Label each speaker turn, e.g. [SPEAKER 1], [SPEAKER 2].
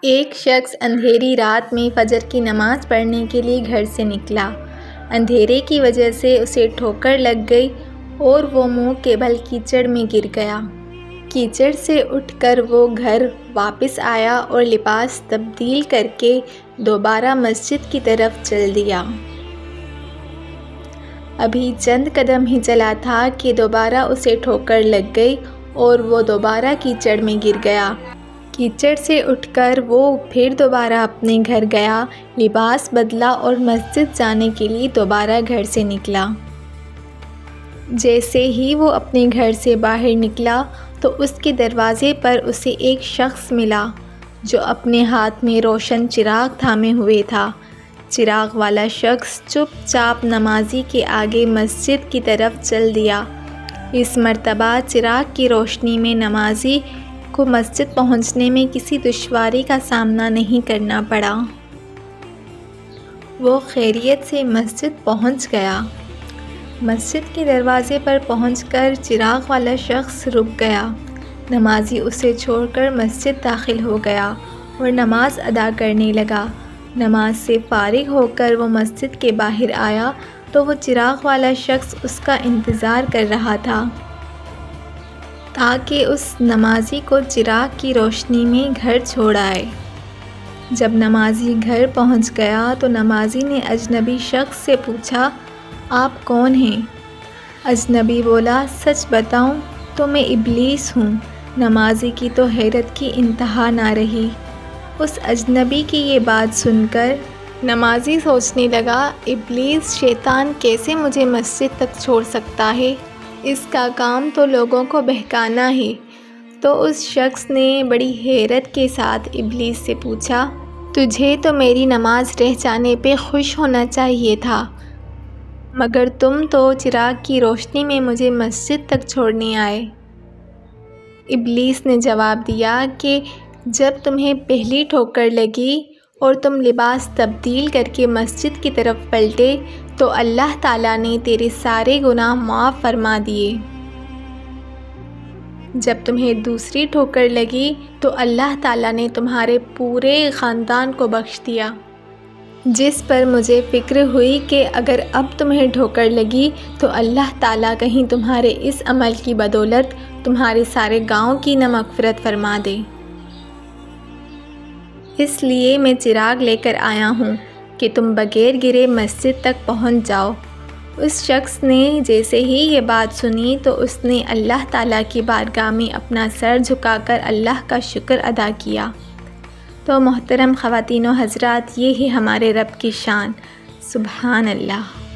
[SPEAKER 1] ایک شخص اندھیری رات میں فجر کی نماز پڑھنے کے لیے گھر سے نکلا۔ اندھیرے کی وجہ سے اسے ٹھوکر لگ گئی اور وہ منہ کے بل کیچڑ میں گر گیا۔ کیچڑ سے اٹھ کر وہ گھر واپس آیا اور لباس تبدیل کر کے دوبارہ مسجد کی طرف چل دیا۔ ابھی چند قدم ہی چلا تھا کہ دوبارہ اسے ٹھوکر لگ گئی اور وہ دوبارہ کیچڑ میں گر گیا۔ کیچڑ سے اٹھ کر وہ پھر دوبارہ اپنے گھر گیا، لباس بدلا اور مسجد جانے کے لیے دوبارہ گھر سے نکلا۔ جیسے ہی وہ اپنے گھر سے باہر نکلا تو اس کے دروازے پر اسے ایک شخص ملا جو اپنے ہاتھ میں روشن چراغ تھامے ہوئے تھا۔ چراغ والا شخص چپ چاپ نمازی کے آگے مسجد کی طرف چل دیا۔ اس مرتبہ چراغ کی روشنی میں نمازی کو مسجد پہنچنے میں کسی دشواری کا سامنا نہیں کرنا پڑا۔ وہ خیریت سے مسجد پہنچ گیا۔ مسجد کے دروازے پر پہنچ کر چراغ والا شخص رک گیا۔ نمازی اسے چھوڑ کر مسجد داخل ہو گیا اور نماز ادا کرنے لگا۔ نماز سے فارغ ہو کر وہ مسجد کے باہر آیا تو وہ چراغ والا شخص اس کا انتظار کر رہا تھا تاکہ اس نمازی کو چراغ کی روشنی میں گھر چھوڑ آئے۔ جب نمازی گھر پہنچ گیا تو نمازی نے اجنبی شخص سے پوچھا، آپ کون ہیں؟ اجنبی بولا، سچ بتاؤں تو میں ابلیس ہوں۔ نمازی کی تو حیرت کی انتہا نہ رہی۔ اس اجنبی کی یہ بات سن کر نمازی سوچنے لگا، ابلیس شیطان کیسے مجھے مسجد تک چھوڑ سکتا ہے؟ اس کا کام تو لوگوں کو بہکانا ہے۔ تو اس شخص نے بڑی حیرت کے ساتھ ابلیس سے پوچھا، تجھے تو میری نماز رہ جانے پہ خوش ہونا چاہیے تھا، مگر تم تو چراغ کی روشنی میں مجھے مسجد تک چھوڑنے آئے۔ ابلیس نے جواب دیا کہ جب تمہیں پہلی ٹھوکر لگی اور تم لباس تبدیل کر کے مسجد کی طرف پلٹے تو اللہ تعالیٰ نے تیرے سارے گناہ معاف فرما دیے۔ جب تمہیں دوسری ٹھوکر لگی تو اللہ تعالیٰ نے تمہارے پورے خاندان کو بخش دیا۔ جس پر مجھے فکر ہوئی کہ اگر اب تمہیں ٹھوکر لگی تو اللہ تعالیٰ کہیں تمہارے اس عمل کی بدولت تمہارے سارے گاؤں کی نہ مغفرت فرما دے۔ اس لیے میں چراغ لے کر آیا ہوں کہ تم بغیر گرے مسجد تک پہنچ جاؤ۔ اس شخص نے جیسے ہی یہ بات سنی تو اس نے اللہ تعالیٰ کی بارگاہ میں اپنا سر جھکا کر اللہ کا شکر ادا کیا۔ تو محترم خواتین و حضرات، یہ ہے ہمارے رب کی شان، سبحان اللہ۔